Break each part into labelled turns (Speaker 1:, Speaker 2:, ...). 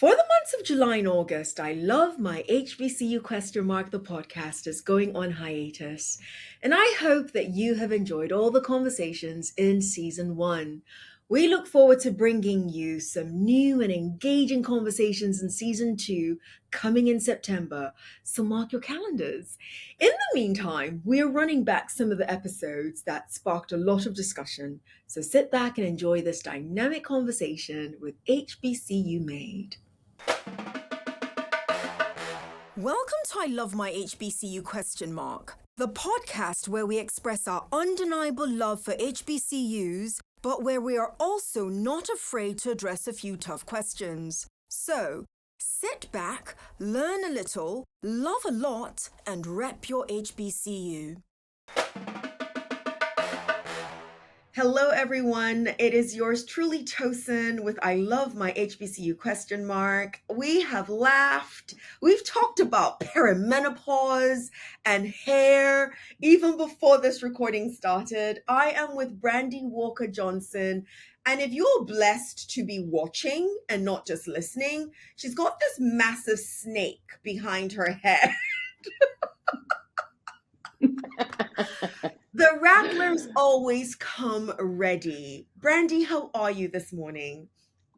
Speaker 1: For the months of July and August, I Love My HBCU the podcast is going on hiatus. And I hope that you have enjoyed all the conversations in season one. We look forward to bringing you some new and engaging conversations in season two coming in September. So mark your calendars. In the meantime, we are running back some of the episodes that sparked a lot of discussion. So sit back and enjoy this dynamic conversation with HBCU Made. Welcome to I Love My HBCU ? The podcast where we express our undeniable love for HBCUs, but where we are also not afraid to address a few tough questions. So, sit back, learn a little, love a lot, and rep your HBCU. Hello, everyone. It is yours truly, Tosin, with I Love My HBCU ? We have laughed. We've talked about perimenopause and hair even before this recording started. I am with Brandy Walker Johnson. And if you're blessed to be watching and not just listening, she's got this massive snake behind her head. The rattlers always come ready. Brandy, how are you this morning?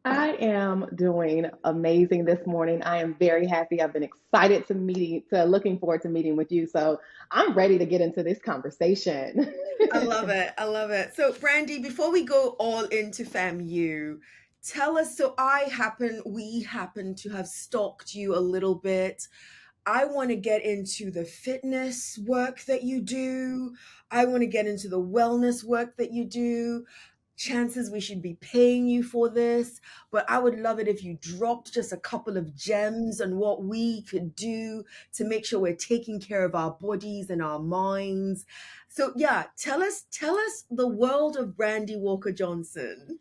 Speaker 2: I am doing amazing this morning. I am very happy. I've been excited looking forward to meeting with you. So I'm ready to get into this conversation.
Speaker 1: I love it. I love it. So, Brandy, before we go all into FAMU, tell us. We happen to have stalked you a little bit. I want to get into the fitness work that you do. I want to get into the wellness work that you do. Chances we should be paying you for this, but I would love it if you dropped just a couple of gems on what we could do to make sure we're taking care of our bodies and our minds. So yeah, tell us the world of Brandy Walker Johnson.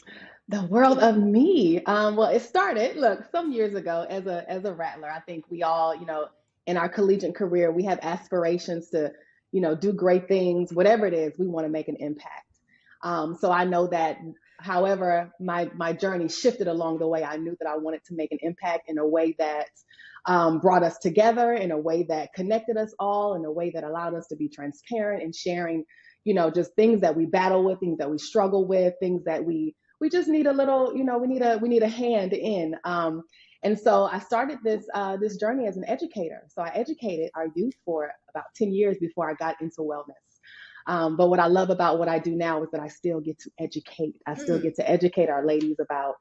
Speaker 2: The world of me. Well, it started, some years ago as a rattler. I think we all, in our collegiate career, we have aspirations to, do great things, whatever it is, we want to make an impact. So I know that however my journey shifted along the way, I knew that I wanted to make an impact in a way that brought us together, in a way that connected us all, in a way that allowed us to be transparent and sharing, just things that we battle with, things that we struggle with, things that we just need a little, we need a hand in. And so I started this journey as an educator. So I educated our youth for about 10 years before I got into wellness. But what I love about what I do now is that I still get to educate. I still get to educate our ladies about,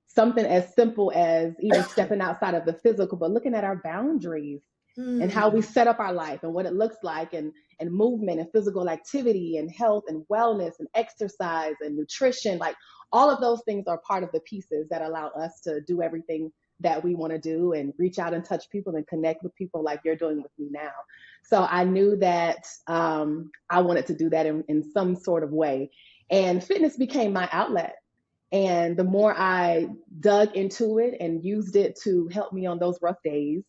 Speaker 2: something as simple as even stepping outside of the physical, but looking at our boundaries and how we set up our life and what it looks like and movement and physical activity and health and wellness and exercise and nutrition. Like all of those things are part of the pieces that allow us to do everything that we want to do and reach out and touch people and connect with people like you're doing with me now. So I knew that I wanted to do that in some sort of way. And fitness became my outlet. And the more I dug into it and used it to help me on those rough days,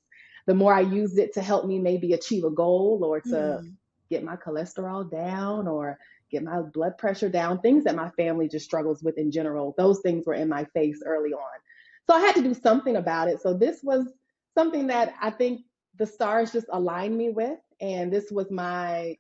Speaker 2: the more I used it to help me maybe achieve a goal or to get my cholesterol down or get my blood pressure down, things that my family just struggles with in general. Those things were in my face early on. So I had to do something about it. So this was something that I think the stars just aligned me with. And this was my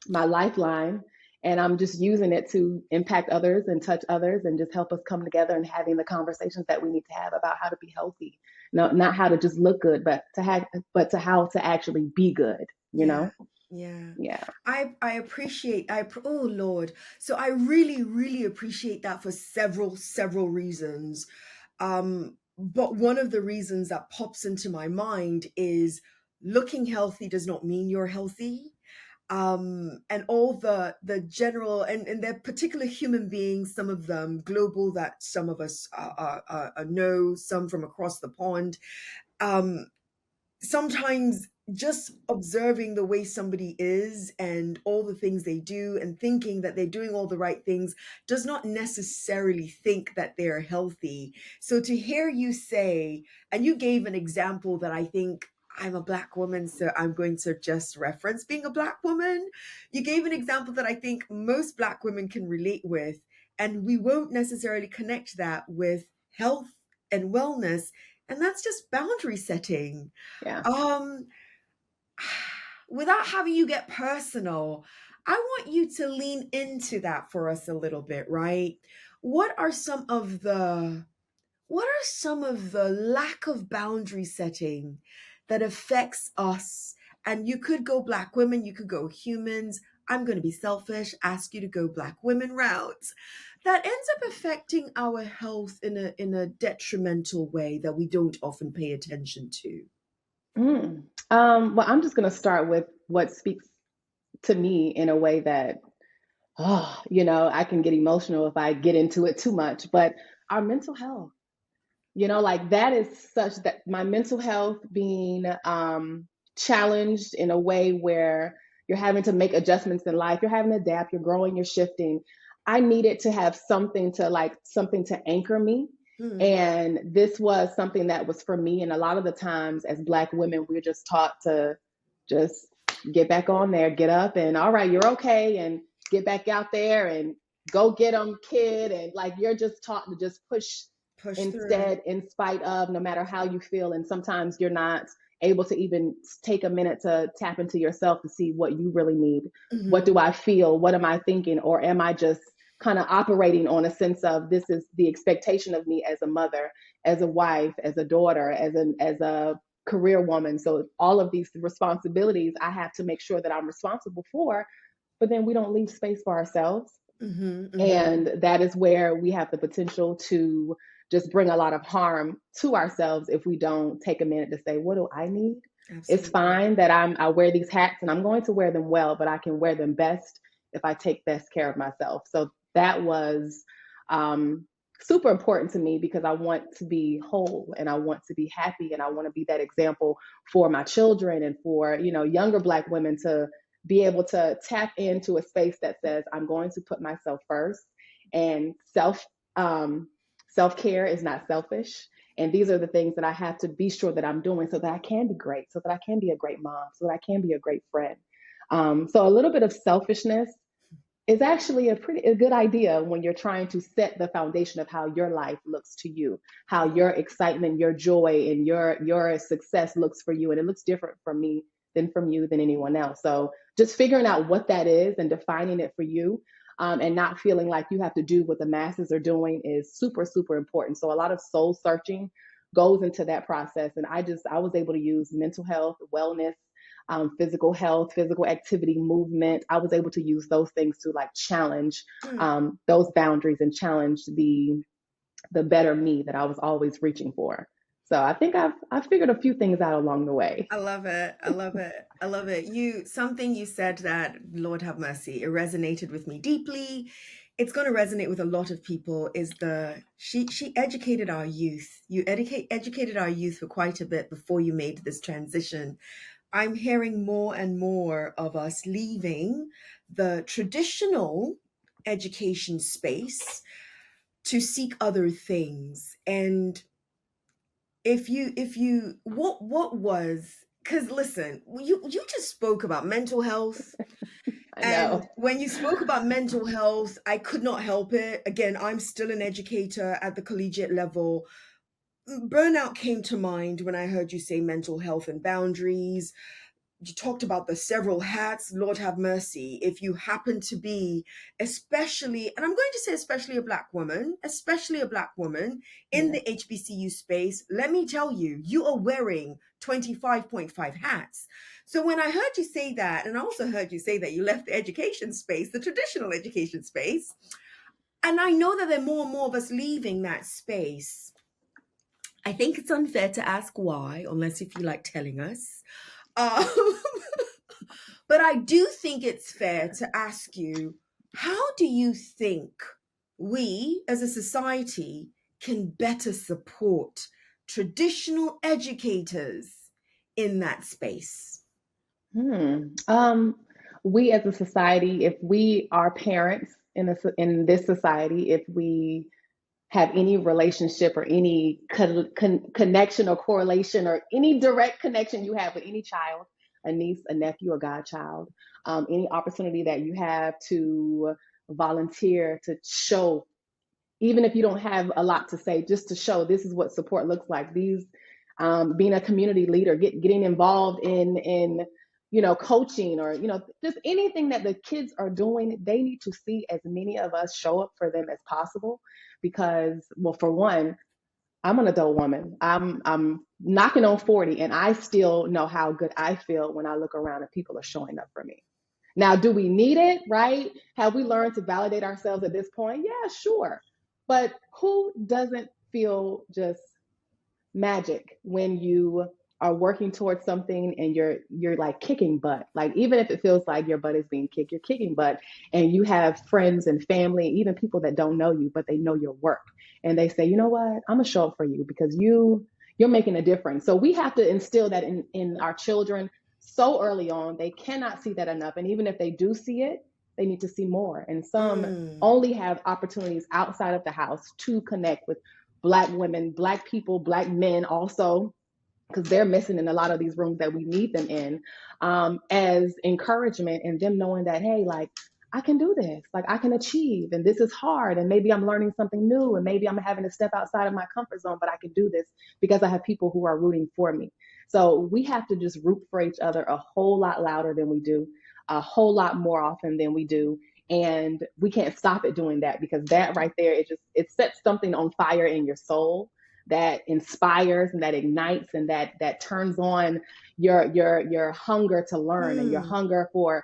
Speaker 2: lifeline. And I'm just using it to impact others and touch others and just help us come together and having the conversations that we need to have about how to be healthy. No, not how to just look good, but how to actually be good, know?
Speaker 1: Yeah. I appreciate, oh Lord. So I really, really appreciate that for several reasons. But one of the reasons that pops into my mind is looking healthy does not mean you're healthy. And all the general and they're particular human beings, some of them global that some of us know, some from across the pond. Sometimes just observing the way somebody is and all the things they do and thinking that they're doing all the right things does not necessarily think that they're healthy. So to hear you say, and you gave an example that I think, I'm a Black woman, so I'm going to just reference being a Black woman. You gave an example that I think most Black women can relate with, and we won't necessarily connect that with health and wellness, and that's just boundary setting.
Speaker 2: Yeah.
Speaker 1: Um, without having you get personal, I want you to lean into that for us a little bit, right? What are some of the what are some of the lack of boundary setting that affects us? And you could go black women, you could go humans. I'm going to be selfish, ask you to go black women route. That ends up affecting our health in a detrimental way that we don't often pay attention to.
Speaker 2: Mm. Well, I'm just going to start with what speaks to me in a way that, oh, I can get emotional if I get into it too much, but our mental health. Like that is such that my mental health being challenged in a way where you're having to make adjustments in life, you're having to adapt, you're growing, you're shifting. I needed to have something to anchor me.
Speaker 1: Hmm.
Speaker 2: And this was something that was for me. And a lot of the times as Black women, we're just taught to just get back on there, get up, and all right, you're okay, and get back out there and go get them, kid. And like you're just taught to just push
Speaker 1: Push through.
Speaker 2: instead, in spite of, no matter how you feel. And sometimes you're not able to even take a minute to tap into yourself to see what you really need. What
Speaker 1: Hmm.
Speaker 2: do I feel? What am I thinking? Or am I just kind of operating on a sense of this is the expectation of me as a mother, as a wife, as a daughter, as a career woman. So all of these responsibilities I have to make sure that I'm responsible for, but then we don't leave space for ourselves.
Speaker 1: Hmm. Hmm.
Speaker 2: And that is where we have the potential to just bring a lot of harm to ourselves if we don't take a minute to say, what do I need? It's
Speaker 1: Absolutely.
Speaker 2: fine that I wear these hats and I'm going to wear them well, but I can wear them best if I take best care of myself. So that was um, super important to me because I want to be whole and I want to be happy and I want to be that example for my children and for younger Black women to be able to tap into a space that says I'm going to put myself first, and um, self care is not selfish. And these are the things that I have to be sure that I'm doing so that I can be great, so that I can be a great mom, so that I can be a great friend. So a little bit of selfishness is actually a good idea when you're trying to set the foundation of how your life looks to you, how your excitement, your joy, and your success looks for you, and it looks different from me than from you than anyone else. So just figuring out what that is and defining it for you, and not feeling like you have to do what the masses are doing is super super important. So a lot of soul searching goes into that process, and I was able to use mental health, wellness, physical health, physical activity, movement. I was able to use those things to like challenge
Speaker 1: Mm.
Speaker 2: those boundaries and challenge the better me that I was always reaching for. So I think I've figured a few things out along the way.
Speaker 1: I love it. I love it. I love it. Something you said that, Lord have mercy, it resonated with me deeply. It's going to resonate with a lot of people is the she educated our youth. You educated our youth for quite a bit before you made this transition. I'm hearing more and more of us leaving the traditional education space to seek other things. And if you what was, because listen, you just spoke about mental health,
Speaker 2: I
Speaker 1: and
Speaker 2: know.
Speaker 1: when you spoke about mental health, I could not help it. Again, I'm still an educator at the collegiate level. Burnout came to mind when I heard you say mental health and boundaries. You talked about the several hats. Lord have mercy, if you happen to be, especially, and I'm going to say especially a black woman in
Speaker 2: Yeah.
Speaker 1: the HBCU space, let me tell you, you are wearing 25.5 hats. So when I heard you say that, and I also heard you say that you left the education space, the traditional education space, and I know that there are more and more of us leaving that space. I think it's unfair to ask why, unless if you like telling us. um, But I do think it's fair to ask you, how do you think we as a society can better support traditional educators in that space?
Speaker 2: We as a society, if we are parents in this society, if we have any relationship or any connection or correlation or any direct connection you have with any child, a niece, a nephew, a godchild, any opportunity that you have to volunteer to show even if you don't have a lot to say, just to show this is what support looks like. These being a community leader, getting involved in coaching, or just anything that the kids are doing, they need to see as many of us show up for them as possible. Because, well, for one, I'm an adult woman. I'm knocking on 40, and I still know how good I feel when I look around and people are showing up for me. Now, do we need it, right? Have we learned to validate ourselves at this point? Yeah, sure. But who doesn't feel just magic when you are working towards something and you're like kicking butt? Like, even if it feels like your butt is being kicked, you're kicking butt, and you have friends and family, even people that don't know you, but they know your work, and they say, you know what, I'm gonna show up for you because you're making a difference. So we have to instill that in our children so early on. They cannot see that enough, and even if they do see it, they need to see more. And some
Speaker 1: Mm,
Speaker 2: only have opportunities outside of the house to connect with Black women, Black people, Black men also, because they're missing in a lot of these rooms that we need them in, as encouragement, and them knowing that, hey, like, I can do this, like, I can achieve, and this is hard, and maybe I'm learning something new, and maybe I'm having to step outside of my comfort zone, but I can do this because I have people who are rooting for me. So we have to just root for each other a whole lot louder than we do, a whole lot more often than we do. And we can't stop it doing that, because that right there, it sets something on fire in your soul that inspires and that ignites and that turns on your hunger to learn and your
Speaker 1: mm.
Speaker 2: hunger for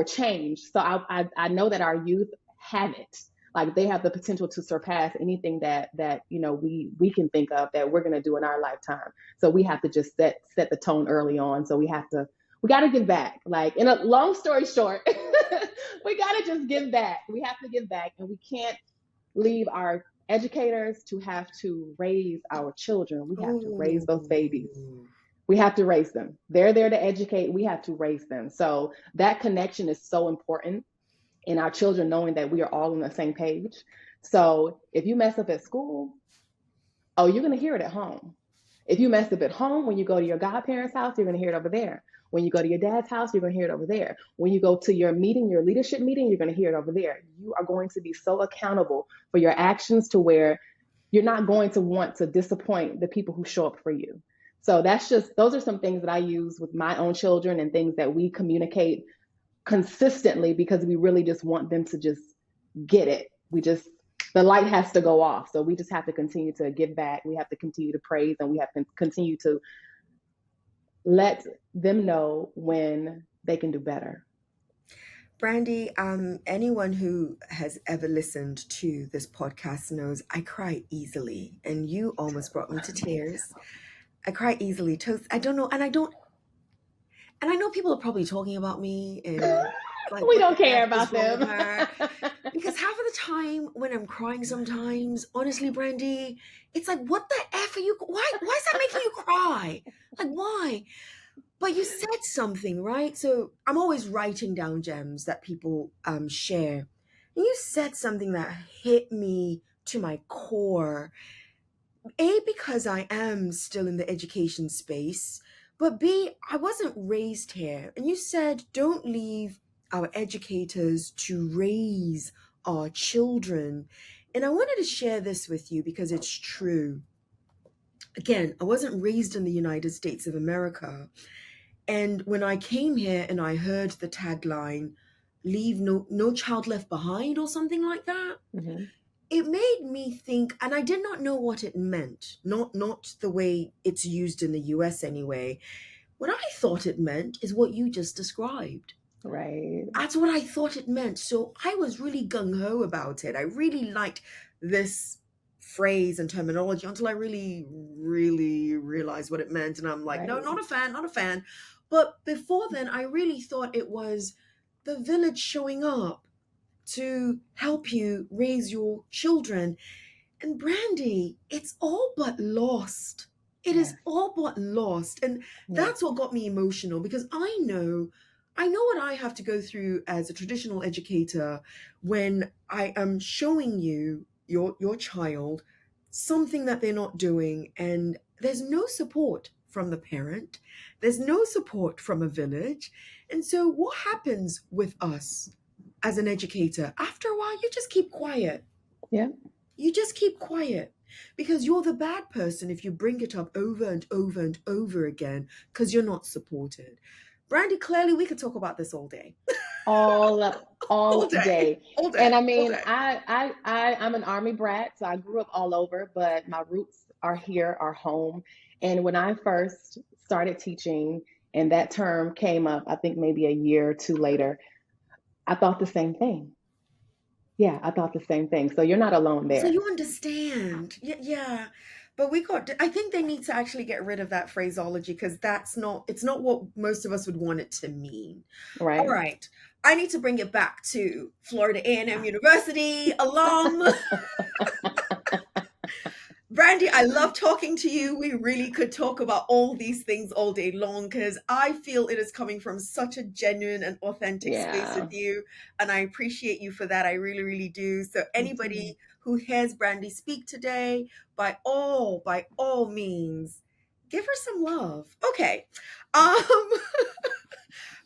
Speaker 2: change. So I know that our youth have it. Like, they have the potential to surpass anything that we can think of that we're going to do in our lifetime. So we have to just set the tone early on. So we got to give back. Like, in a long story short, we got to just give back. We have to give back, and we can't leave our educators to have to raise our children. We have to raise those babies.
Speaker 1: Ooh.
Speaker 2: We have to raise them. They're there to educate. We have to raise them. So that connection is so important in our children, knowing that we are all on the same page. So if you mess up at school, oh, you're going to hear it at home. If you mess up at home, when you go to your godparents' house, you're going to hear it over there. When you go to your dad's house, you're going to hear it over there. When you go to your meeting, your leadership meeting, you're going to hear it over there. You are going to be so accountable for your actions, to where you're not going to want to disappoint the people who show up for you. So those are some things that I use with my own children, and things that we communicate consistently, because we really just want them to just get it. The light has to go off. So we just have to continue to give back. We have to continue to praise, and we have to continue to let them know when they can do better.
Speaker 1: Brandy, anyone who has ever listened to this podcast knows I cry easily, and you almost brought me to tears. I cry easily. I don't know, and I know people are probably talking about me and like,
Speaker 2: We
Speaker 1: what
Speaker 2: don't
Speaker 1: the
Speaker 2: care
Speaker 1: F is
Speaker 2: about
Speaker 1: wrong with
Speaker 2: them.
Speaker 1: her? Because half of the time when I'm crying sometimes, honestly, Brandy, it's like, what the F are you, why is that making you cry? Like, why? But you said something, right? So I'm always writing down gems that people share. And you said something that hit me to my core. A, because I am still in the education space, but B, I wasn't raised here. And you said, don't leave our educators to raise our children. And I wanted to share this with you because it's true. Again, I wasn't raised in the United States of America. And when I came here and I heard the tagline, leave no child left behind, or something like that,
Speaker 2: Mm-hmm.
Speaker 1: it made me think, and I did not know what it meant, not the way it's used in the US anyway. What I thought it meant is what you just described.
Speaker 2: Right.
Speaker 1: That's what I thought it meant. So I was really gung-ho about it. I really liked this phrase and terminology until I really, really realized what it meant. And I'm like, no,
Speaker 2: Right.
Speaker 1: not a fan, not a fan. But before then, I really thought it was the village showing up to help you raise your children. And Brandy, it's all but lost. It is
Speaker 2: Yes.
Speaker 1: all but lost. And
Speaker 2: Yes.
Speaker 1: that's what got me emotional, because I know what I have to go through as a traditional educator when I am showing you your child something that they're not doing, and there's no support from the parent. There's no support from a village. And so what happens with us as an educator? After a while, you just keep quiet.
Speaker 2: Yeah.
Speaker 1: You just keep quiet because you're the bad person if you bring it up over and over and over again because you're not supported. Brandy, clearly we could talk about this all day.
Speaker 2: All
Speaker 1: All day.
Speaker 2: day.
Speaker 1: All
Speaker 2: And
Speaker 1: day.
Speaker 2: I
Speaker 1: All
Speaker 2: mean,
Speaker 1: day.
Speaker 2: I'm an army brat, so I grew up all over, but my roots are here, are home. And when I first started teaching and that term came up, I think maybe a year or two later, I thought the same thing. Yeah, I thought the same thing. So you're not alone
Speaker 1: So
Speaker 2: there,
Speaker 1: you understand. Yeah, yeah. But I think they need to actually get rid of that phraseology because it's not what most of us would want it to mean. All
Speaker 2: right?
Speaker 1: right. I need to bring it back to Florida A&M University alum. Brandy, I love talking to you. We really could talk about all these things all day long because I feel it is coming from such a genuine and authentic space with
Speaker 2: Yeah,
Speaker 1: you. And I appreciate you for that. I really, really do. So,
Speaker 2: me too.
Speaker 1: anybody who hears Brandy speak today, by all means, give her some love. Okay. Um,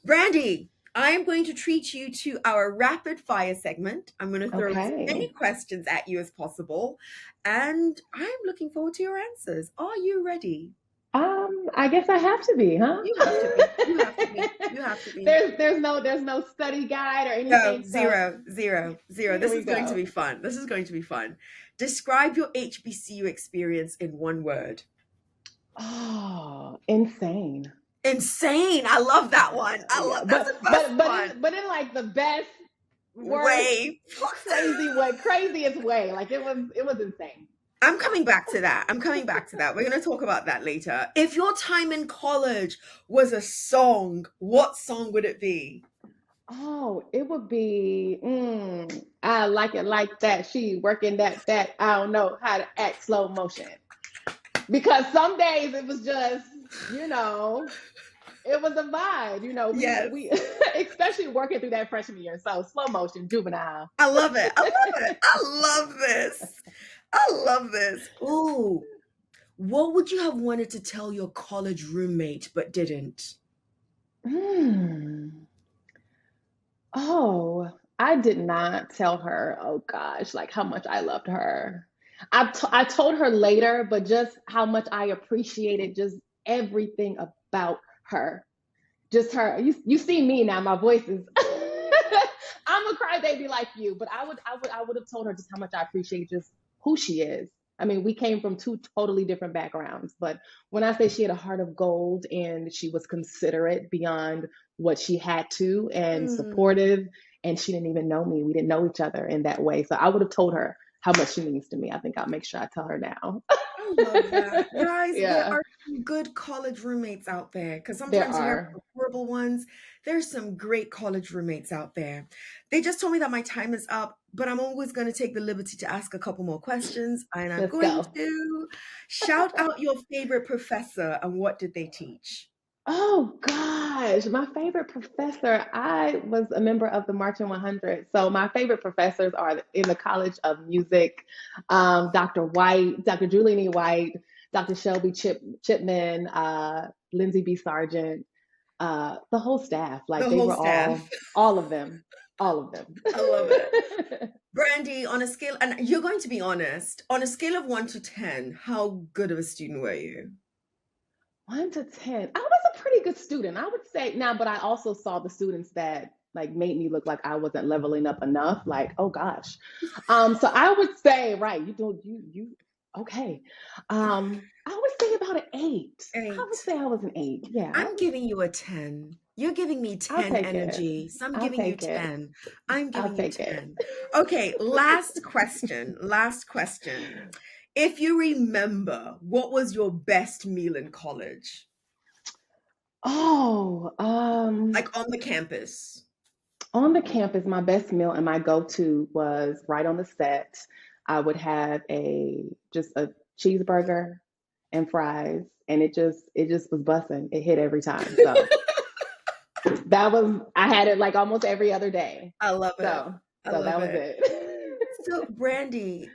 Speaker 1: Brandy, I am going to treat you to our rapid fire segment. I'm going to throw as many
Speaker 2: Okay.
Speaker 1: questions at you as possible, and I'm looking forward to your answers. Are you ready?
Speaker 2: I guess I have to be, huh?
Speaker 1: You have to be. You have to be. You have to be.
Speaker 2: There's no study guide or
Speaker 1: No,
Speaker 2: anything. So
Speaker 1: zero, zero, zero.
Speaker 2: here
Speaker 1: This
Speaker 2: we
Speaker 1: is going to
Speaker 2: go.
Speaker 1: be fun. This is going to be fun. Describe your HBCU experience in one word.
Speaker 2: Oh, insane.
Speaker 1: Insane. I love that one.
Speaker 2: Yeah,
Speaker 1: I love
Speaker 2: yeah.
Speaker 1: that's
Speaker 2: But
Speaker 1: the first one.
Speaker 2: in like the best, worst,
Speaker 1: Way.
Speaker 2: craziest way. Like it was insane.
Speaker 1: I'm coming back to that. I'm coming back to that. We're going to talk about that later. If your time in college was a song, what song would it be?
Speaker 2: Oh, it would be I like it like that. She working that I don't know how to act slow motion. Because some days it was just, you know, it was a vibe.
Speaker 1: Yes.
Speaker 2: We especially working through that freshman year. So slow motion, juvenile.
Speaker 1: I love it. I love it. I love this. I love this. Ooh, what would you have wanted to tell your college roommate but didn't?
Speaker 2: Hmm. Oh, I did not tell her, oh gosh, like how much I loved her. I told her later, but just how much I appreciated just everything about her. Just her. You see me now, my voice is I'm a crybaby like you, but I would have told her just how much I appreciate just who she is. I mean, we came from two totally different backgrounds, but when I say she had a heart of gold and she was considerate beyond what she had to and
Speaker 1: Mm.
Speaker 2: supportive, and she didn't even know me. We didn't know each other in that way. So I would have told her how much she means to me. I think I'll make sure I tell her now.
Speaker 1: I love that. Guys, there
Speaker 2: Yeah,
Speaker 1: are some good college roommates out there because
Speaker 2: there
Speaker 1: sometimes you hear
Speaker 2: are.
Speaker 1: about the horrible ones. There's some great college roommates out there. They just told me that my time is up, but I'm always going to take the liberty to ask a couple more questions. And I'm
Speaker 2: Let's
Speaker 1: going
Speaker 2: go.
Speaker 1: to shout out your favorite professor and what did they teach?
Speaker 2: Oh gosh, my favorite professor. I was a member of the Marching 100, so my favorite professors are in the College of Music. Dr. White, Dr. Julian E. White, Dr. Shelby Chipman, Lindsay B. Sargent, the whole staff.
Speaker 1: The
Speaker 2: Like they
Speaker 1: whole
Speaker 2: were
Speaker 1: staff.
Speaker 2: all of them, all of them.
Speaker 1: I love it. Brandy, on a scale, and you're going to be honest, on a scale of 1 to 10, how good of a student were you?
Speaker 2: 1 to 10. I was a pretty good student, I would say now, but I also saw the students that like made me look like I wasn't leveling up enough. Like, oh gosh. So I would say, right, you okay. I would say about an eight. I would
Speaker 1: Eight.
Speaker 2: say I was an eight. Yeah,
Speaker 1: I'm giving you a 10. You're giving me
Speaker 2: I'll
Speaker 1: 10
Speaker 2: take it.
Speaker 1: energy. So I'm
Speaker 2: I'll
Speaker 1: giving you
Speaker 2: take it.
Speaker 1: 10. I'm
Speaker 2: I'll
Speaker 1: giving you
Speaker 2: take it.
Speaker 1: 10. Okay, last question. Last question. If you remember, what was your best meal in college?
Speaker 2: Oh,
Speaker 1: Like on the campus?
Speaker 2: on the campus, my best meal and my go-to was right on the set. I would have just a cheeseburger and fries, and it just was bussing. It hit every time. So that was I had it like almost every other day.
Speaker 1: I love it.
Speaker 2: So
Speaker 1: I
Speaker 2: so
Speaker 1: love
Speaker 2: that was
Speaker 1: it.
Speaker 2: it.
Speaker 1: So, Brandy,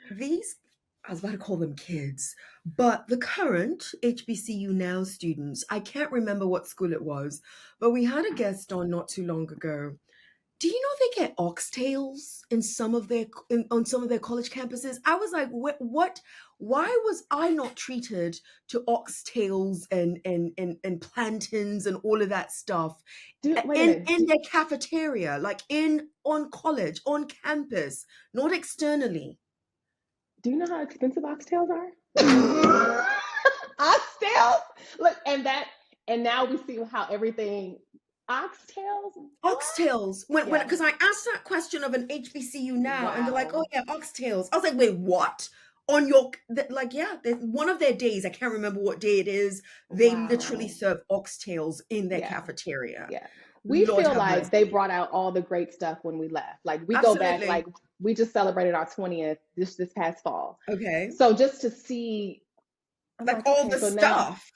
Speaker 1: I was about to call them kids, but the current HBCU Now students, I can't remember what school it was, but we had a guest on not too long ago. Do you know they get oxtails in some of their on some of their college campuses? I was like, what? Why was I not treated to oxtails and plantains and all of that stuff
Speaker 2: Wait a minute.
Speaker 1: in their cafeteria, like in on college, on campus, not externally?
Speaker 2: Do you know how expensive oxtails are? Oxtails. Look, and now we see how everything oxtails. What?
Speaker 1: Oxtails. When
Speaker 2: Yeah.
Speaker 1: because I asked that question of an HBCU now, and they're like, "Oh
Speaker 2: Wow.
Speaker 1: yeah, oxtails." I was like, "Wait, what?" On your like, yeah, one of their days, I can't remember what day it is. They literally
Speaker 2: Wow.
Speaker 1: serve oxtails in their
Speaker 2: Yeah.
Speaker 1: cafeteria.
Speaker 2: Yeah. We
Speaker 1: Lord
Speaker 2: feel
Speaker 1: have
Speaker 2: like they
Speaker 1: mercy.
Speaker 2: brought out all the great stuff when we left. Like we go back,
Speaker 1: Absolutely.
Speaker 2: like we just celebrated our 20th this past fall.
Speaker 1: Okay.
Speaker 2: So just to see, I'm
Speaker 1: Like
Speaker 2: like,
Speaker 1: all
Speaker 2: okay,
Speaker 1: the
Speaker 2: so now,
Speaker 1: stuff.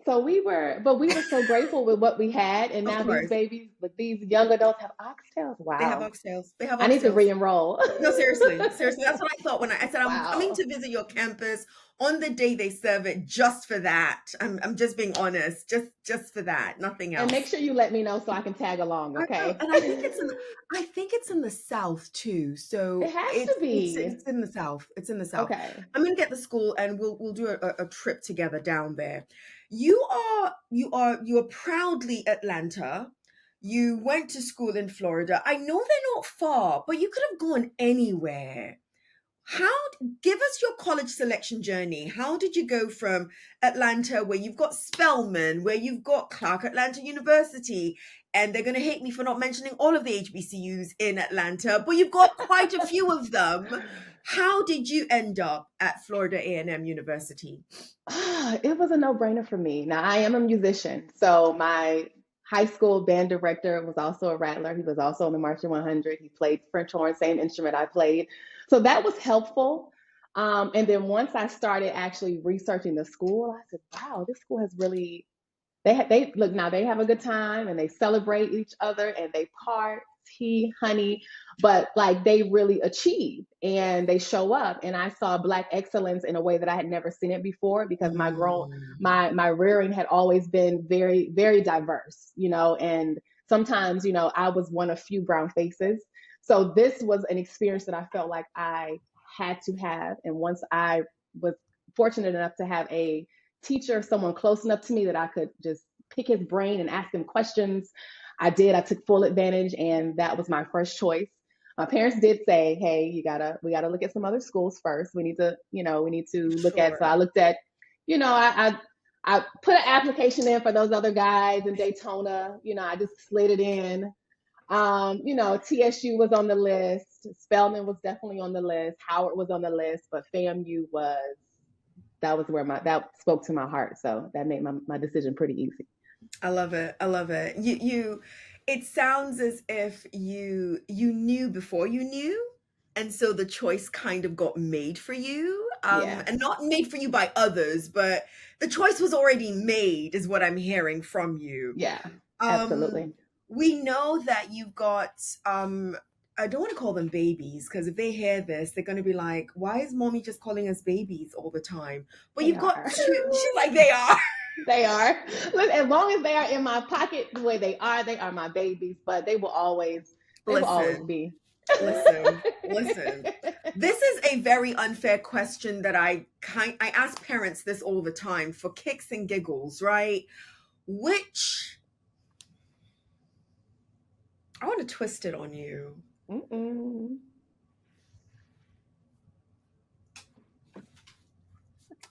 Speaker 2: so we were so grateful with what we had, and
Speaker 1: Of
Speaker 2: now these
Speaker 1: course,
Speaker 2: babies, like these young adults have oxtails.
Speaker 1: they have
Speaker 2: Wow.
Speaker 1: oxtails. They have
Speaker 2: I need to
Speaker 1: oxtails.
Speaker 2: re-enroll.
Speaker 1: No, seriously, seriously. That's what I thought when I said I'm coming
Speaker 2: Wow.
Speaker 1: to visit your campus on the day they serve it, just for that. I'm just being honest, just for that, nothing
Speaker 2: And make
Speaker 1: else.
Speaker 2: sure you let me know so I can tag along,
Speaker 1: I will,
Speaker 2: okay?
Speaker 1: and I think it's in the South too.
Speaker 2: It
Speaker 1: So
Speaker 2: has to be.
Speaker 1: it's in the South. It's in the South.
Speaker 2: Okay.
Speaker 1: I'm gonna get the school, and we'll do a trip together down there. You are proudly Atlanta. You went to school in Florida. I know they're not far, but you could have gone anywhere. How Give us your college selection journey. How did you go from Atlanta, where you've got Spelman, where you've got Clark Atlanta University, and they're going to hate me for not mentioning all of the HBCUs in Atlanta, but you've got quite a few of them. How did you end up at Florida A&M University?
Speaker 2: It was a no-brainer for me. Now, I am a musician, so my high school band director was also a rattler. He was also in the Marching 100. He played French horn, same instrument I played. So that was helpful. And then once I started actually researching the school, I said, wow, this school has really they look now they have a good time and they celebrate each other and they party, honey, but like they really achieve and they show up. And I saw Black excellence in a way that I had never seen it before because
Speaker 1: Mm.
Speaker 2: my rearing had always been very, very diverse, and sometimes, I was one of few brown faces. So this was an experience that I felt like I had to have. And once I was fortunate enough to have a teacher, someone close enough to me that I could just pick his brain and ask him questions. I did. I took full advantage, and that was my first choice. My parents did say, "Hey, we gotta look at some other schools first. We need to look at." So I
Speaker 1: Sure.
Speaker 2: looked at, I put an application in for those other guys in Daytona. I just slid it in. TSU was on the list. Spelman was definitely on the list. Howard was on the list, but FAMU was that was where that spoke to my heart. So that made my decision pretty easy.
Speaker 1: I love it. I love it. It sounds as if you knew before you knew, and so the choice kind of got made for you.
Speaker 2: Yeah.
Speaker 1: And not made for you by others, but the choice was already made, is what I'm hearing from you.
Speaker 2: Yeah.
Speaker 1: Um,
Speaker 2: Absolutely.
Speaker 1: we know that you've got I don't want to call them babies, because if they hear this, they're going to be like, "Why is mommy just calling us babies all the time?" But
Speaker 2: They
Speaker 1: you've got
Speaker 2: are.
Speaker 1: two. She's like, "They are."
Speaker 2: They are. Look, as long as they are in my pocket the way they are my babies, but they will always
Speaker 1: Listen,
Speaker 2: be.
Speaker 1: listen. This is a very unfair question that I ask parents this all the time for kicks and giggles, right? Which I want to twist it on you.
Speaker 2: Mm-mm.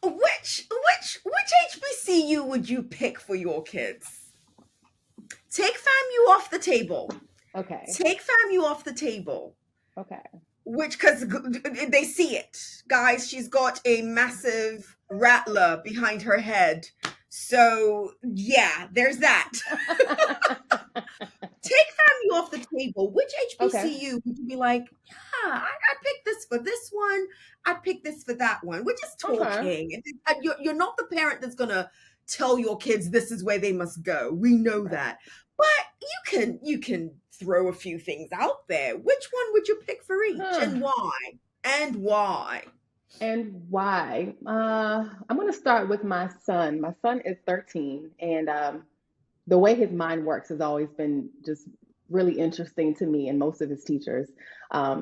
Speaker 1: Which HBCU would you pick for your kids? Take FAMU off the table.
Speaker 2: Okay.
Speaker 1: Take FAMU off the table.
Speaker 2: Okay.
Speaker 1: Which, because they see it, guys, she's got a massive rattler behind her head, so yeah, there's that. Take FAMU off the table. Which
Speaker 2: Okay.
Speaker 1: HBCU would you be like, yeah, I'd pick this for this one, I'd pick this for that one? We're just
Speaker 2: Okay.
Speaker 1: talking. You're not the parent that's gonna tell your kids this is where they must go. We know
Speaker 2: Right.
Speaker 1: that, but you can throw a few things out there. Which one would you pick for each,
Speaker 2: Huh.
Speaker 1: and why? And why?
Speaker 2: And why? I'm going to start with my son. My son is 13, and the way his mind works has always been just really interesting to me and most of his teachers,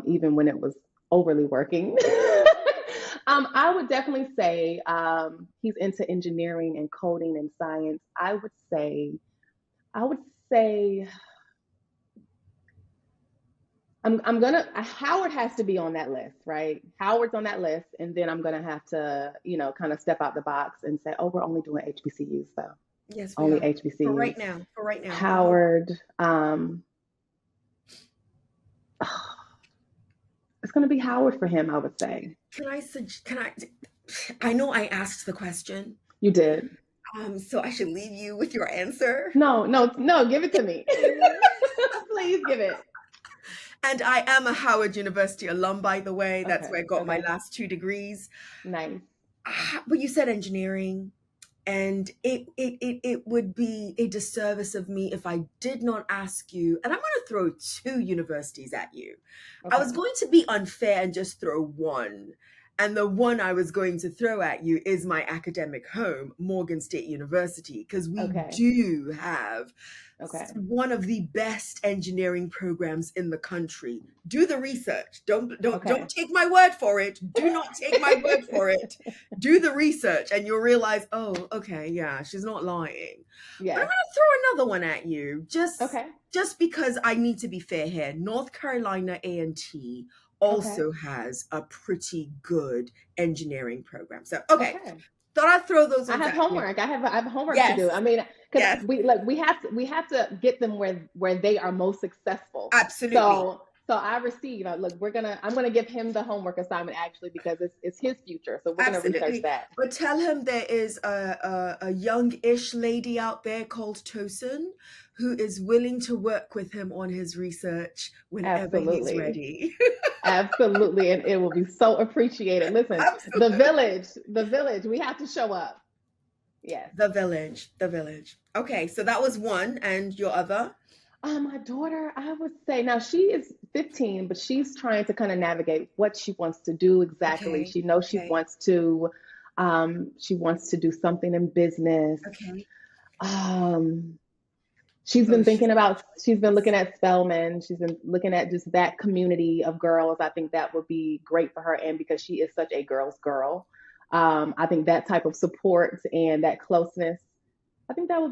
Speaker 2: even when it was overly working. I would definitely say he's into engineering and coding and science. I would say I'm gonna Howard has to be on that list, right? Howard's on that list, and then I'm gonna have to, kind of step out the box and say, oh, we're only doing HBCUs though,
Speaker 1: Yes, we
Speaker 2: only
Speaker 1: are. For
Speaker 2: HBCUs.
Speaker 1: right now. For right now.
Speaker 2: Howard, it's gonna be Howard for him, I would say.
Speaker 1: Can I know I asked the question,
Speaker 2: You did.
Speaker 1: so I should leave you with your answer.
Speaker 2: No, no, no, give it to me. Please give it.
Speaker 1: And I am a Howard University alum, by the way. That's
Speaker 2: Okay,
Speaker 1: where I got my
Speaker 2: okay,
Speaker 1: last 2 degrees.
Speaker 2: nice.
Speaker 1: But you said engineering, and it would be a disservice of me if I did not ask you. And I'm going to throw two universities at you. I was
Speaker 2: Okay,
Speaker 1: going to be unfair and just throw one. And the one I was going to throw at you is my academic home, Morgan State University, because we
Speaker 2: okay,
Speaker 1: do have
Speaker 2: okay,
Speaker 1: one of the best engineering programs in the country. Do the research. Don't
Speaker 2: okay.
Speaker 1: take my word for it. Do not take my word for it. Do the research and you'll realize, oh, okay, yeah, she's not lying. But I'm
Speaker 2: Yes.
Speaker 1: gonna throw another one at you,
Speaker 2: Okay,
Speaker 1: just because I need to be fair here. North Carolina A&T
Speaker 2: okay,
Speaker 1: also has a pretty good engineering program. So okay,
Speaker 2: okay.
Speaker 1: thought I'd throw those
Speaker 2: I
Speaker 1: ones
Speaker 2: have
Speaker 1: at you.
Speaker 2: homework. I have homework to do.
Speaker 1: Yes,
Speaker 2: I mean, because
Speaker 1: yes,
Speaker 2: we have to get them where they are most successful.
Speaker 1: absolutely.
Speaker 2: So I receive. Look, I'm gonna give him the homework assignment actually because it's his future. So we're gonna research
Speaker 1: Absolutely.
Speaker 2: that.
Speaker 1: But tell him there is a young-ish lady out there called Tosin who is willing to work with him on his research whenever he's
Speaker 2: Absolutely.
Speaker 1: ready.
Speaker 2: Absolutely. And it will be so appreciated. Listen,
Speaker 1: Absolutely.
Speaker 2: the village, we have to show up. Yes.
Speaker 1: The village, the village. Okay, so that was one, and your other?
Speaker 2: My daughter, I would say now she is 15, but she's trying to kind of navigate what she wants to do exactly.
Speaker 1: Okay,
Speaker 2: She knows
Speaker 1: okay,
Speaker 2: she wants to do something in business.
Speaker 1: okay.
Speaker 2: Um,
Speaker 1: Oh, she's
Speaker 2: she's been
Speaker 1: gorgeous.
Speaker 2: looking at Spelman. She's been looking at just that community of girls. I think that would be great for her. And because she is such a girl's girl, I think that type of support and that closeness, I think that'll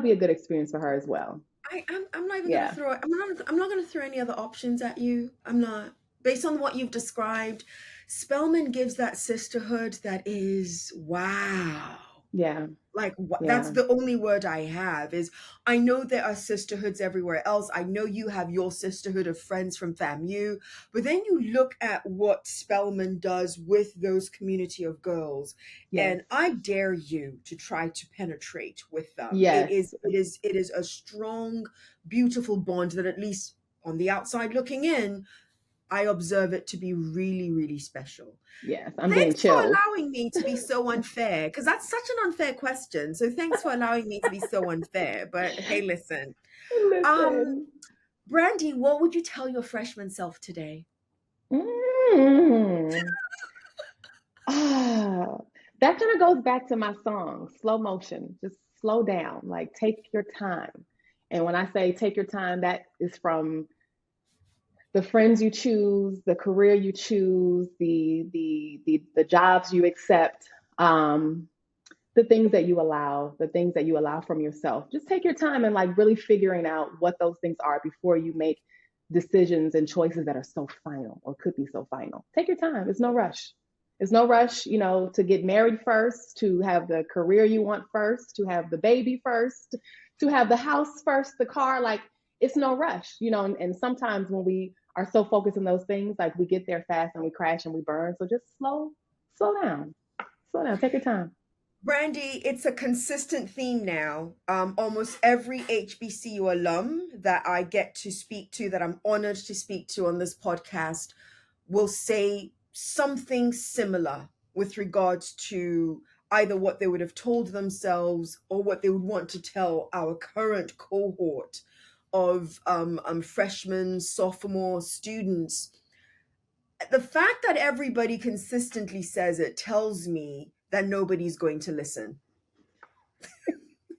Speaker 2: be a good experience for her as well.
Speaker 1: I'm not even gonna
Speaker 2: Yeah.
Speaker 1: throw it. I'm not gonna throw any other options at you. I'm not. Based on what you've described, Spellman gives that sisterhood that is wow.
Speaker 2: Yeah.
Speaker 1: Like that's
Speaker 2: Yeah.
Speaker 1: the only word I have is I know there are sisterhoods everywhere else. I know you have your sisterhood of friends from FAMU, but then you look at what Spellman does with those community of girls,
Speaker 2: Yes.
Speaker 1: and I dare you to try to penetrate with them.
Speaker 2: Yes.
Speaker 1: It is a strong, beautiful bond that at least on the outside looking in, I observe it to be really, really special.
Speaker 2: Yes. I'm getting
Speaker 1: Thanks for
Speaker 2: chills.
Speaker 1: allowing me to be so unfair, because that's such an unfair question. So thanks for allowing me to be so unfair. But hey, listen. Um,
Speaker 2: Listen.
Speaker 1: Brandy, what would you tell your freshman self today?
Speaker 2: Mm. Ah, that kind of goes back to my song, slow motion. Just slow down, like take your time. And when I say take your time, that is from the friends you choose, the career you choose, the jobs you accept, the things that you allow from yourself. Just take your time and like really figuring out what those things are before you make decisions and choices that are so final or could be so final. Take your time. It's no rush. It's no rush, to get married first, to have the career you want first, to have the baby first, to have the house first, the car. Like it's no rush, and sometimes when we are so focused on those things, like we get there fast and we crash and we burn. So just slow down. Slow down. Take your time.
Speaker 1: Brandy, it's a consistent theme now. Almost every HBCU alum that I get to speak to, that I'm honored to speak to on this podcast, will say something similar with regards to either what they would have told themselves or what they would want to tell our current cohort of freshmen, sophomore students. The fact that everybody consistently says it tells me that nobody's going to listen.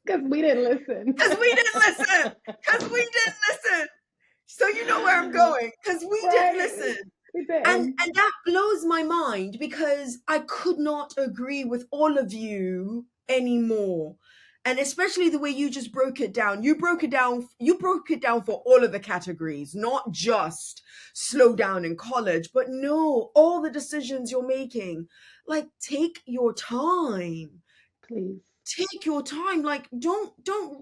Speaker 2: Because we didn't listen.
Speaker 1: Because we didn't listen. Because we didn't listen. So you know where I'm going, because we didn't
Speaker 2: Right.
Speaker 1: listen.
Speaker 2: We
Speaker 1: And
Speaker 2: didn't.
Speaker 1: that blows my mind because I could not agree with all of you anymore. And especially the way you just broke it down. You broke it down for all of the categories, not just slow down in college, but no, all the decisions you're making. Like take your time.
Speaker 2: Please,
Speaker 1: Take your time. Like don't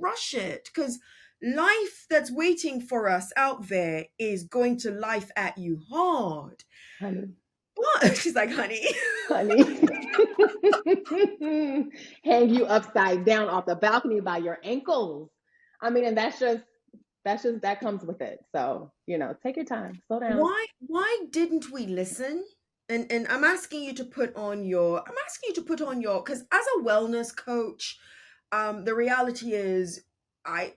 Speaker 1: rush it, cuz life that's waiting for us out there is going to life at you hard.
Speaker 2: honey,
Speaker 1: What? She's like, honey.
Speaker 2: honey. Hang you upside down off the balcony by your ankles. I mean, and that comes with it. So, take your time, slow down.
Speaker 1: Why didn't we listen? And I'm asking you to put on your because as a wellness coach, the reality is I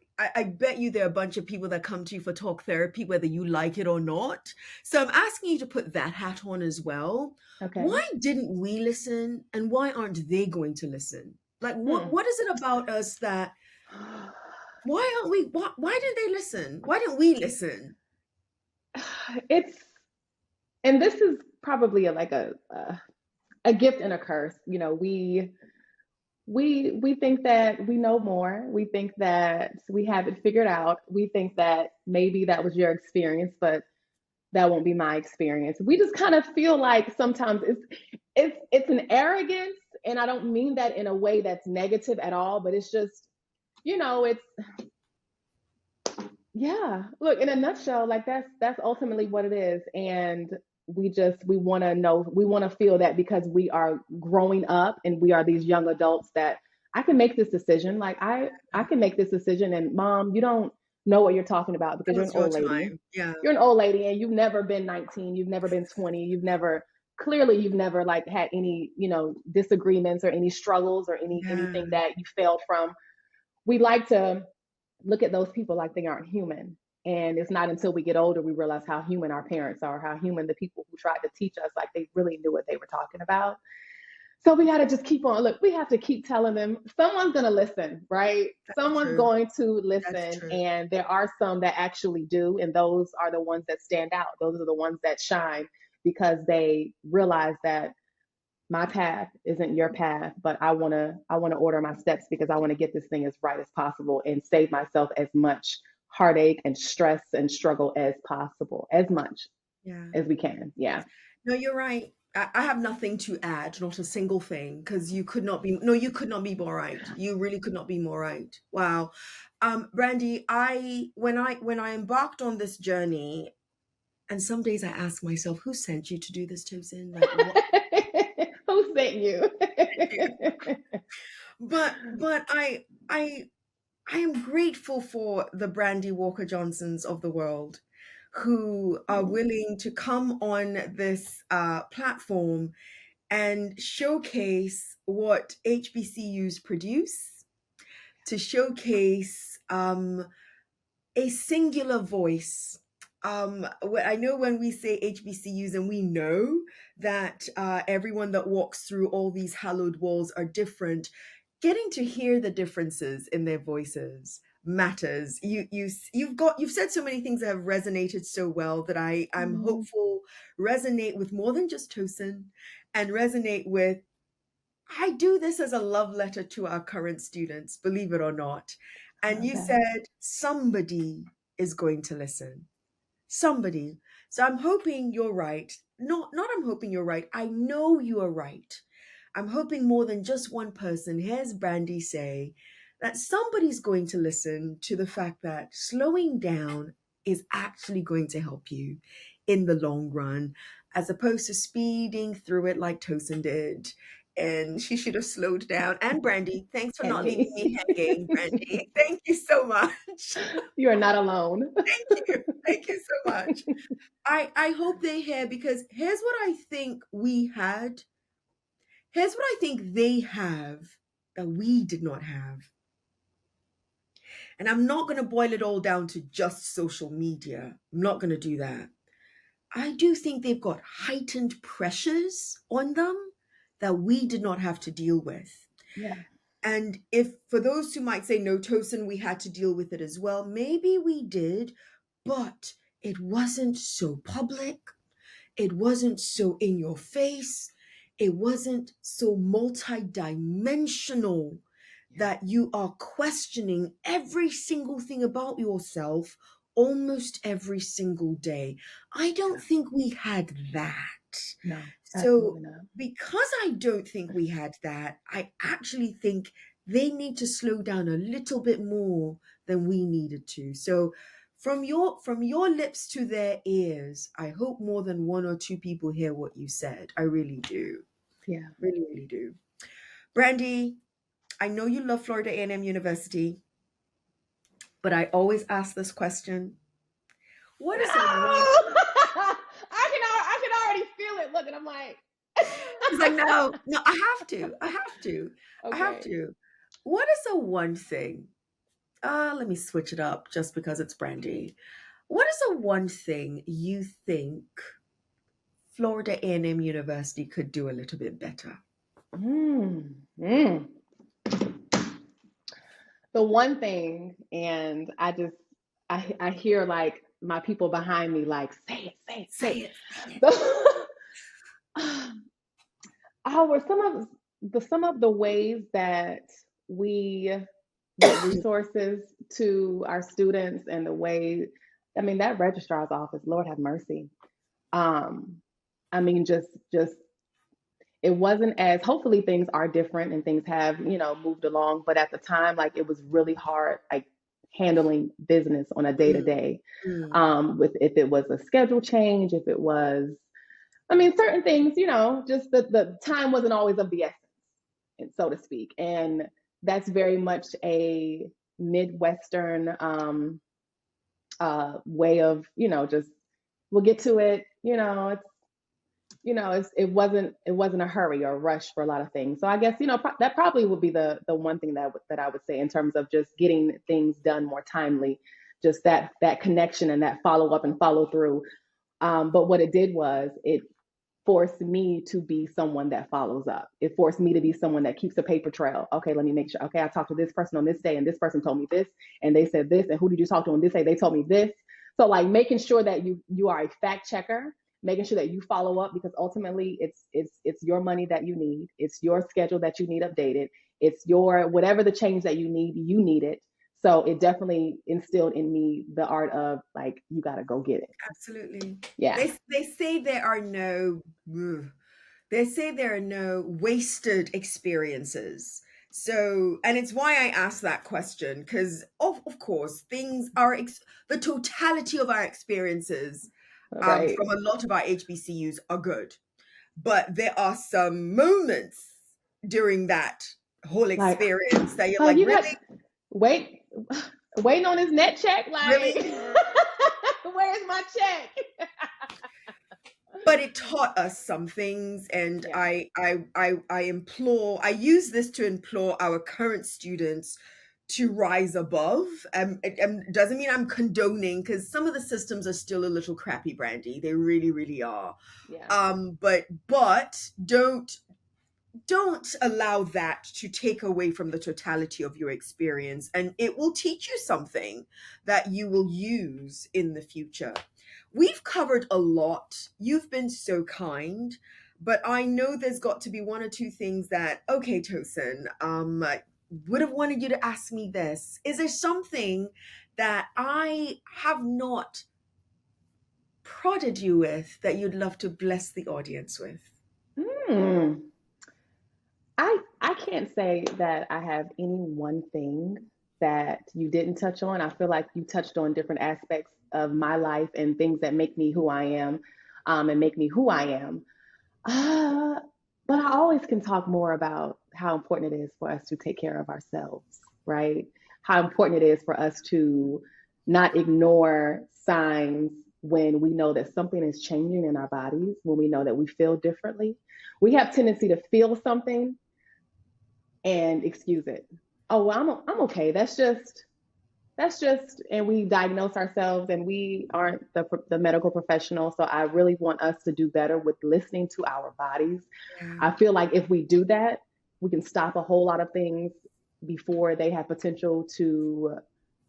Speaker 1: bet you there are a bunch of people that come to you for talk therapy, whether you like it or not. So I'm asking you to put that hat on as well.
Speaker 2: Okay.
Speaker 1: Why didn't we listen and why aren't they going to listen? Like what
Speaker 2: Hmm.
Speaker 1: what is it about us that why aren't we why didn't they listen? Why didn't we listen?
Speaker 2: It's and this is probably a gift and a curse. We think that we know more. We think that we have it figured out. We think that maybe that was your experience, but that won't be my experience. We just kind of feel like sometimes it's an arrogance, and I don't mean that in a way that's negative at all, but it's just, it's yeah. Look, in a nutshell, like that's ultimately what it is. And we want to know, we want to feel that because we are growing up and we are these young adults that I can make this decision. Like I can make this decision, and mom, you don't know what you're talking about because
Speaker 1: That
Speaker 2: you're an
Speaker 1: was your
Speaker 2: old lady.
Speaker 1: time. Yeah.
Speaker 2: You're an old lady and you've never been 19, you've never been 20, you've never like had any, disagreements or any struggles or anything
Speaker 1: Yeah.
Speaker 2: that you failed from. We like to look at those people like they aren't human. And it's not until we get older we realize how human our parents are, how human the people who tried to teach us, like they really knew what they were talking about. So we got to just keep on. Look, we have to keep telling them someone's going to listen, right?
Speaker 1: That's
Speaker 2: Someone's
Speaker 1: true.
Speaker 2: going to
Speaker 1: That's
Speaker 2: listen.
Speaker 1: true.
Speaker 2: And there are some that actually do. And those are the ones that stand out. Those are the ones that shine because they realize that my path isn't your path, but I want to order my steps because I want to get this thing as right as possible and save myself as much heartache and stress and struggle as possible, as much
Speaker 1: Yeah.
Speaker 2: as we can. Yeah.
Speaker 1: No, you're right. I have nothing to add, not a single thing, because you could not be, no, you could not be more right. You really could not be more right. Wow. Brandy, when I embarked on this journey, and some days I ask myself, who sent you to do this, Tosin? Like, what?
Speaker 2: Who sent you?
Speaker 1: But I am grateful for the Brandy Walker Johnsons of the world who are willing to come on this platform and showcase what HBCUs produce, to showcase a singular voice. I know when we say HBCUs, and we know that everyone that walks through all these hallowed walls are different, getting to hear the differences in their voices matters. You've said so many things that have resonated so well that I'm
Speaker 2: Mm,
Speaker 1: hopeful resonate with more than just Tosin, and resonate with I do this as a love letter to our current students, believe it or not.
Speaker 2: I
Speaker 1: And
Speaker 2: love
Speaker 1: you
Speaker 2: that.
Speaker 1: said somebody is going to listen. Somebody. So I'm hoping you're right. Not I'm hoping you're right. I know you are right. I'm hoping more than just one person hears Brandy say that somebody's going to listen to the fact that slowing down is actually going to help you in the long run, as opposed to speeding through it like Tosin did. And she should have slowed down. And Brandy, thanks for
Speaker 2: And
Speaker 1: not leaving
Speaker 2: me.
Speaker 1: me hanging, Brandy. Thank you so much.
Speaker 2: You are not alone.
Speaker 1: Thank you. Thank you so much. I hope they hear, because here's what I think we had. Here's what I think they have that we did not have. And I'm not going to boil it all down to just social media. I'm not going to do that. I do think they've got heightened pressures on them that we did not have to deal with.
Speaker 2: Yeah.
Speaker 1: And if for those who might say, no, Tosin, we had to deal with it as well, maybe we did, but it wasn't so public. It wasn't so in your face. It wasn't so multidimensional that you are questioning every single thing about yourself almost every single day. I don't think we had that.
Speaker 2: No,
Speaker 1: So,
Speaker 2: absolutely not.
Speaker 1: because I don't think we had that, I actually think they need to slow down a little bit more than we needed to. So, from your lips to their ears, I hope more than one or two people hear what you said. I really do.
Speaker 2: Yeah.
Speaker 1: Really, really do. Brandy, I know you love Florida A&M University, but I always ask this question. What is a one
Speaker 2: No! I can already feel it. Look, and I'm like,
Speaker 1: She's like, no, no, I have to. I have to. I have
Speaker 2: okay.
Speaker 1: to. What is a one thing? Let me switch it up just because it's Brandy. What is a one thing you think Florida A&M University could do a little bit better?
Speaker 2: Mm, mm. The one thing, and I hear like my people behind me like, say it, say it, say
Speaker 1: Say it, say it.
Speaker 2: it. Our some of the ways that we get resources to our students and the way, I mean, that registrar's office, Lord have mercy. Um, I mean, just it wasn't as, hopefully things are different and things have, moved along, but at the time, like it was really hard, like handling business on a day to
Speaker 1: Mm,
Speaker 2: day.
Speaker 1: mm,
Speaker 2: With if it was a schedule change, if it was, I mean, certain things, just the time wasn't always of the essence, so to speak. And that's very much a Midwestern way of, just we'll get to it. It wasn't a hurry or a rush for a lot of things. So I guess that probably would be the one thing that I would say in terms of just getting things done more timely, just that connection and that follow up and follow through. But what it did was it forced me to be someone that follows up. It forced me to be someone that keeps a paper trail. Okay, let me make sure. Okay, I talked to this person on this day, and this person told me this, and they said this, and who did you talk to on this day? They told me this. So like making sure that you are a fact checker, making sure that you follow up, because ultimately it's your money that you need, it's your schedule that you need updated, it's your whatever the change that you need it. So it definitely instilled in me the art of like you got to go get it.
Speaker 1: absolutely.
Speaker 2: Yeah,
Speaker 1: They say there are no they say there are no wasted experiences. So, and it's why I asked that question because, of course, the totality of our experiences
Speaker 2: right.
Speaker 1: from a lot of our HBCUs are good. But there are some moments during that whole
Speaker 2: Like,
Speaker 1: experience that you're
Speaker 2: like
Speaker 1: like,
Speaker 2: you got
Speaker 1: really?
Speaker 2: wait, waiting on his net check. Like,
Speaker 1: Really?
Speaker 2: where's my check?
Speaker 1: But it taught us some things, and
Speaker 2: Yeah,
Speaker 1: I use this to implore our current students to rise above. It doesn't mean I'm condoning because some of the systems are still a little crappy, Brandy. They really, really are.
Speaker 2: yeah,
Speaker 1: But don't allow that to take away from the totality of your experience, and it will teach you something that you will use in the future. We've covered a lot. You've been so kind, but I know there's got to be one or two things that, okay, Tosin, I would have wanted you to ask me this. Is there something that I have not prodded you with that you'd love to bless the audience with?
Speaker 2: Hmm. I can't say that I have any one thing that you didn't touch on. I feel like you touched on different aspects of my life and things that make me who I am, and make me who I am. Uh, but I always can talk more about how important it is for us to take care of ourselves, right? How important it is for us to not ignore signs when we know that something is changing in our bodies, when we know that we feel differently. We have tendency to feel something and excuse it. Oh, well, I'm okay. That's just, and we diagnose ourselves, and we aren't the medical professional. So I really want us to do better with listening to our bodies.
Speaker 1: Yeah.
Speaker 2: I feel like if we do that, we can stop a whole lot of things before they have potential to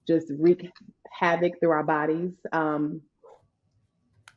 Speaker 2: just wreak havoc through our bodies.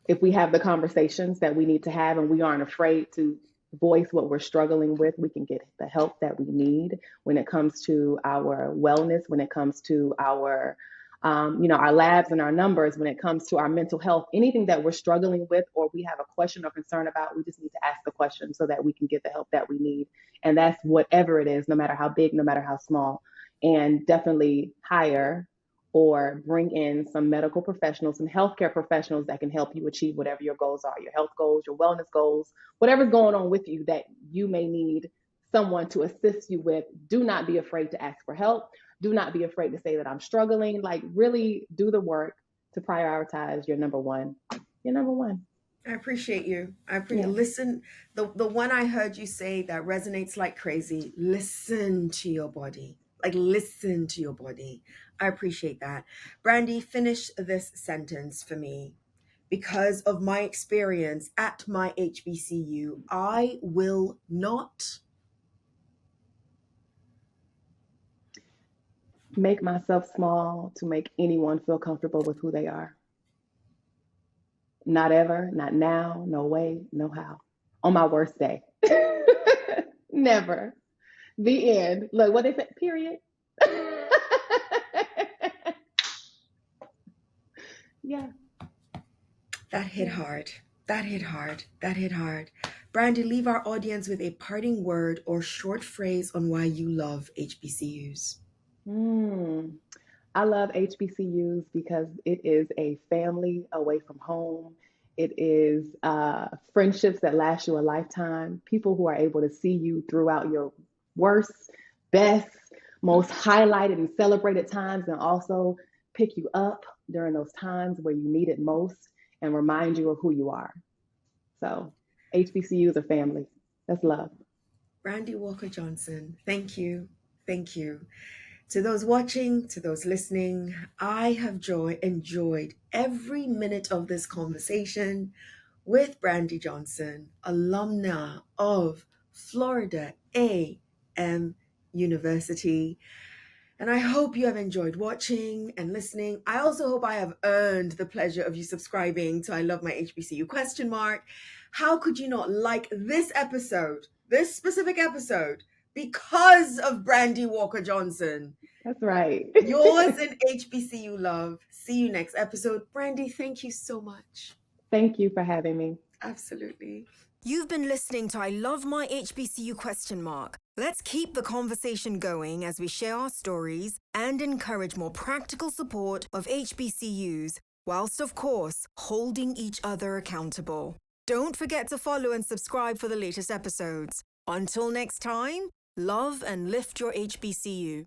Speaker 2: If we have the conversations that we need to have and we aren't afraid to voice what we're struggling with, we can get the help that we need when it comes to our wellness, when it comes to our our labs and our numbers, when it comes to our mental health, anything that we're struggling with or we have a question or concern about, we just need to ask the question so that we can get the help that we need. And that's whatever it is, no matter how big, no matter how small. And definitely hire or bring in some medical professionals, some healthcare professionals that can help you achieve whatever your goals are, your health goals, your wellness goals, whatever's going on with you that you may need someone to assist you with. Do not be afraid to ask for help. Do not be afraid to say that I'm struggling. Like, really do the work to prioritize your number one. Your number one.
Speaker 1: I appreciate you.
Speaker 2: Yeah.
Speaker 1: Listen, the one I heard you say that resonates like crazy. Listen to your body. Like, listen to your body. I appreciate that. Brandy, finish this sentence for me. Because of my experience at my HBCU, I will not
Speaker 2: Make myself small to make anyone feel comfortable with who they are. Not ever, not now, no way, no how. On my worst day. Never. The end. Look, what they said, period. Yeah.
Speaker 1: That hit
Speaker 2: Yeah.
Speaker 1: hard. That hit hard. That hit hard. Brandy, leave our audience with a parting word or short phrase on why you love HBCUs.
Speaker 2: Mm. I love HBCUs because it is a family away from home. It is friendships that last you a lifetime. People who are able to see you throughout your worst, best, most highlighted and celebrated times, and also pick you up during those times where you need it most and remind you of who you are. So, HBCUs are family. That's love.
Speaker 1: Brandy Walker Johnson, thank you. Thank you. To those watching, to those listening, I have enjoyed every minute of this conversation with Brandy Johnson, alumna of Florida A&M University. And I hope you have enjoyed watching and listening. I also hope I have earned the pleasure of you subscribing to I Love My HBCU question mark. How could you not like this episode, this specific episode, because of Brandy Walker Johnson?
Speaker 2: That's right.
Speaker 1: Yours in HBCU love. See you next episode. Brandy, thank you so much.
Speaker 2: Thank you for having me.
Speaker 1: Absolutely. You've been listening to I Love My HBCU question mark. Let's keep the conversation going as we share our stories and encourage more practical support of HBCUs, whilst of course holding each other accountable. Don't forget to follow and subscribe for the latest episodes. Until next time, love and lift your HBCU.